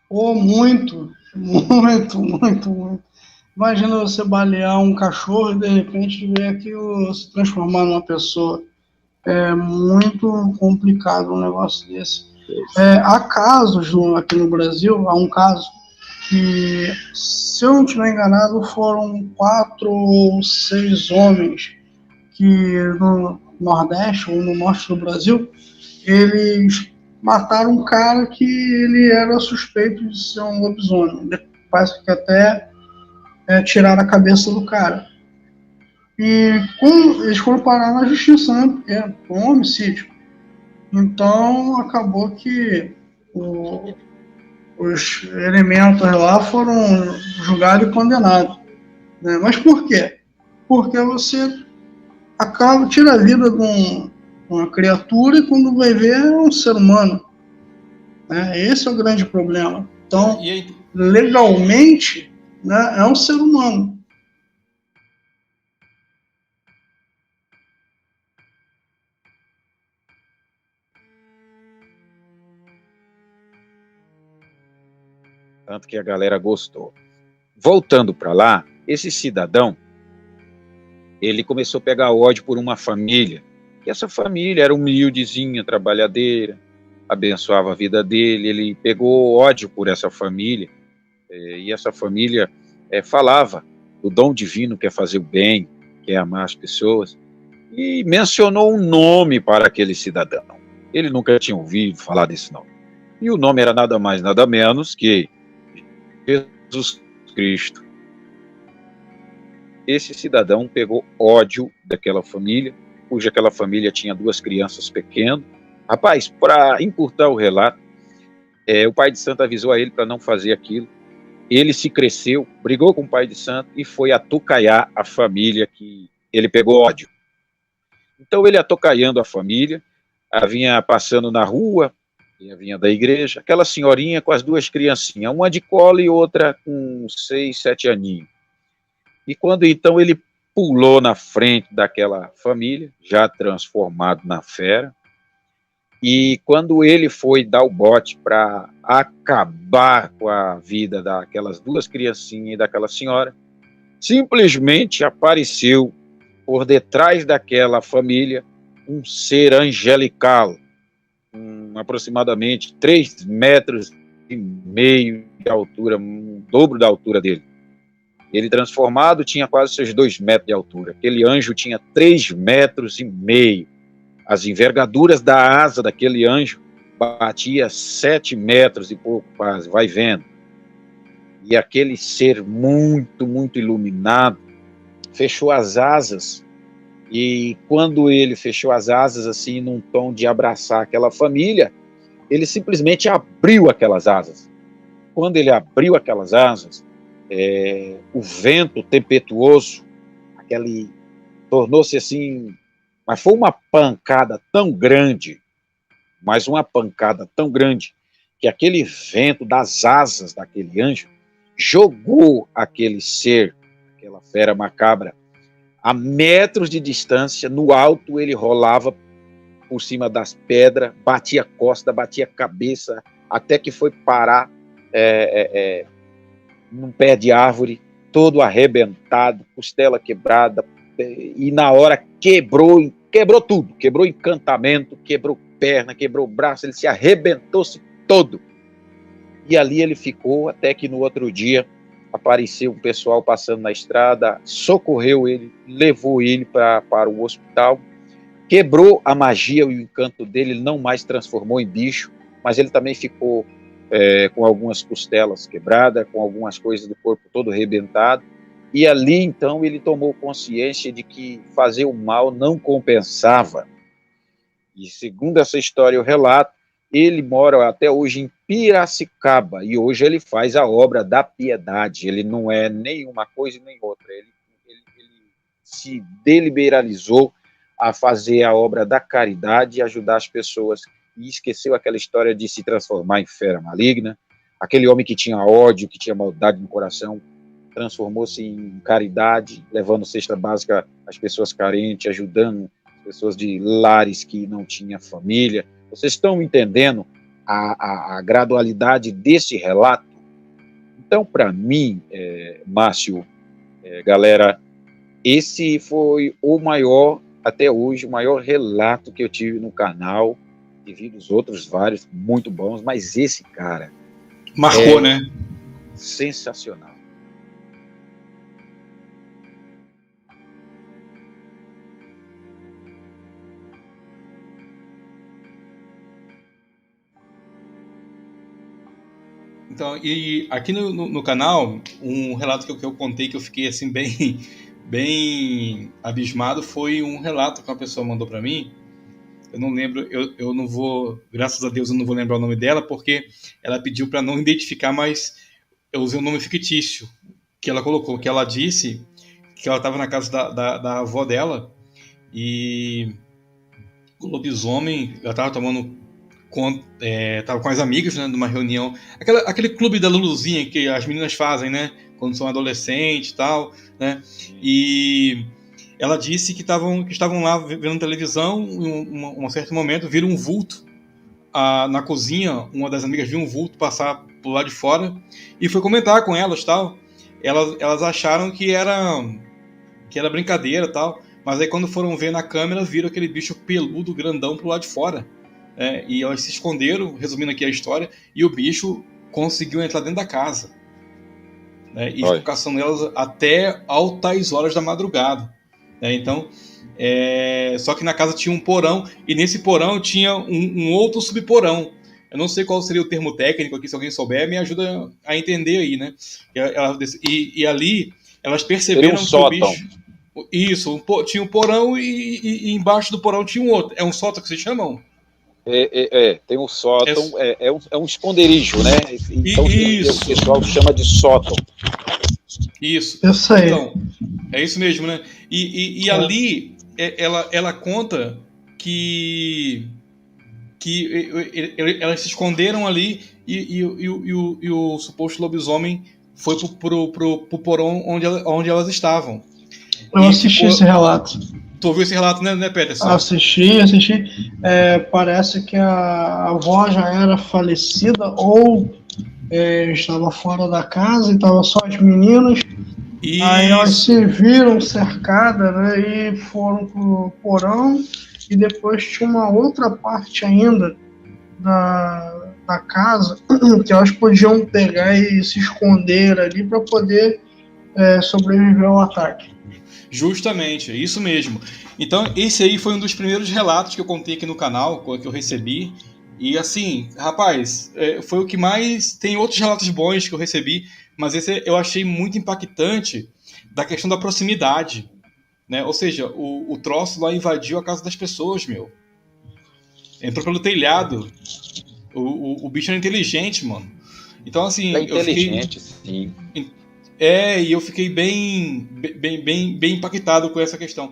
Ou muito, muito, muito, muito. Imagina você balear um cachorro e de repente ver aquilo se transformar numa pessoa. É muito complicado um negócio desse. Há casos aqui no Brasil, há um caso que, se eu não estiver enganado, foram 4 ou 6 homens que no Nordeste ou no Norte do Brasil, eles mataram um cara que ele era suspeito de ser um lobisomem. Parece que até tiraram a cabeça do cara. E eles foram parar na justiça, né? Porque foi um homicídio. Então acabou que os elementos lá foram julgados e condenados. Né? Mas por quê? Porque você tira a vida de uma criatura e quando vai ver é um ser humano. Né? Esse é o grande problema. Então, legalmente, né, é um ser humano. Tanto que a galera gostou. Voltando para lá, esse cidadão, ele começou a pegar ódio por uma família, que essa família era humildezinha, trabalhadeira, abençoava a vida dele, ele pegou ódio por essa família, e essa família falava do dom divino que é fazer o bem, que é amar as pessoas, e mencionou um nome para aquele cidadão. Ele nunca tinha ouvido falar desse nome. E o nome era nada mais, nada menos que Jesus Cristo. Esse cidadão pegou ódio daquela família, cuja aquela família tinha 2 crianças pequenas. Rapaz, para encurtar o relato, o pai de santo avisou a ele para não fazer aquilo. Ele se cresceu, brigou com o pai de santo e foi atucaiar a família que ele pegou ódio. Então ele atocaiando a família, vinha passando na rua, vinha da igreja, aquela senhorinha com as 2 criancinhas, uma de colo e outra com 6, 7 aninhos. E quando então ele pulou na frente daquela família, já transformado na fera, e quando ele foi dar o bote para acabar com a vida daquelas 2 criancinhas e daquela senhora, simplesmente apareceu por detrás daquela família um ser angelical, aproximadamente 3,5 metros de altura, um dobro da altura dele. Ele transformado tinha quase seus 2 metros de altura. Aquele anjo tinha 3,5 metros. As envergaduras da asa daquele anjo batia 7 metros e pouco quase, vai vendo. E aquele ser muito, muito iluminado fechou as asas. E quando ele fechou as asas, assim, num tom de abraçar aquela família, ele simplesmente abriu aquelas asas. Quando ele abriu aquelas asas, o vento tempestuoso, aquele tornou-se assim, mas foi uma pancada tão grande, mas uma pancada tão grande, que aquele vento das asas daquele anjo jogou aquele ser, aquela fera macabra, a metros de distância. No alto ele rolava por cima das pedras, batia a costa, batia a cabeça, até que foi parar num pé de árvore, todo arrebentado, costela quebrada, e na hora quebrou tudo, quebrou encantamento, quebrou perna, quebrou braço, ele se arrebentou-se todo. E ali ele ficou até que no outro dia apareceu um pessoal passando na estrada, socorreu ele, levou ele para o hospital, quebrou a magia e o encanto dele, ele não mais transformou em bicho, mas ele também ficou com algumas costelas quebradas, com algumas coisas do corpo todo arrebentado, e ali então ele tomou consciência de que fazer o mal não compensava. E segundo essa história eu relato, ele mora até hoje em Piracicaba, e hoje ele faz a obra da piedade. Ele não é nem uma coisa nem outra, ele se deliberalizou a fazer a obra da caridade e ajudar as pessoas, e esqueceu aquela história de se transformar em fera maligna. Aquele homem que tinha ódio, que tinha maldade no coração, transformou-se em caridade, levando cesta básica às pessoas carentes, ajudando pessoas de lares que não tinham família. Vocês estão entendendo a gradualidade desse relato. Então, para mim, Márcio, galera, esse foi o maior, até hoje, o maior relato que eu tive no canal, devido aos outros vários muito bons, mas esse, cara, marcou, né? Sensacional. Então, e aqui no canal, um relato que eu contei que eu fiquei assim bem abismado foi um relato que uma pessoa mandou para mim. Eu não lembro, eu não vou, graças a Deus eu não vou lembrar o nome dela, porque ela pediu para não identificar, mas eu usei um nome fictício que ela colocou, que ela disse que ela estava na casa da avó dela e o lobisomem, ela estava tomando tava com as amigas, né, numa reunião, aquele clube da Luluzinha que as meninas fazem, né, quando são adolescentes e tal, né, e ela disse que estavam lá vendo televisão, em um certo momento viram um vulto na cozinha, uma das amigas viu um vulto passar pro lado de fora e foi comentar com elas, tal, elas acharam que era brincadeira, tal, mas aí quando foram ver na câmera, viram aquele bicho peludo, grandão pro lado de fora. E elas se esconderam, resumindo aqui a história, e o bicho conseguiu entrar dentro da casa. E ficou caçando elas até altas horas da madrugada. Então, só que na casa tinha um porão, e nesse porão tinha um outro subporão. Eu não sei qual seria o termo técnico aqui, se alguém souber, me ajuda a entender aí, né? E ali, elas perceberam que o bicho... Isso, tinha um porão e embaixo do porão tinha um outro. É um sótão que se chamam? Tem um sótão, é um esconderijo, né? Então o pessoal chama de sótão. Isso. Isso aí. Então, é isso mesmo, né? E ali ela conta que elas se esconderam ali e o suposto lobisomem foi pro porão onde elas estavam. Eu assisti esse relato. Tu ouviu esse relato, né, Peterson? Assisti. Parece que a avó já era falecida ou estava fora da casa e estava só as meninas. Isso. Aí elas se viram cercadas, né, e foram pro porão, e depois tinha uma outra parte ainda da casa que elas podiam pegar e se esconder ali para poder sobreviver ao ataque. Justamente, é isso mesmo. Então, esse aí foi um dos primeiros relatos que eu contei aqui no canal, que eu recebi. E assim, rapaz, foi o que mais... Tem outros relatos bons que eu recebi, mas esse eu achei muito impactante da questão da proximidade, né? Ou seja, o troço lá invadiu a casa das pessoas, meu. Entrou pelo telhado. O bicho era inteligente, mano. Então, assim... É inteligente, sim. E eu fiquei bem impactado com essa questão.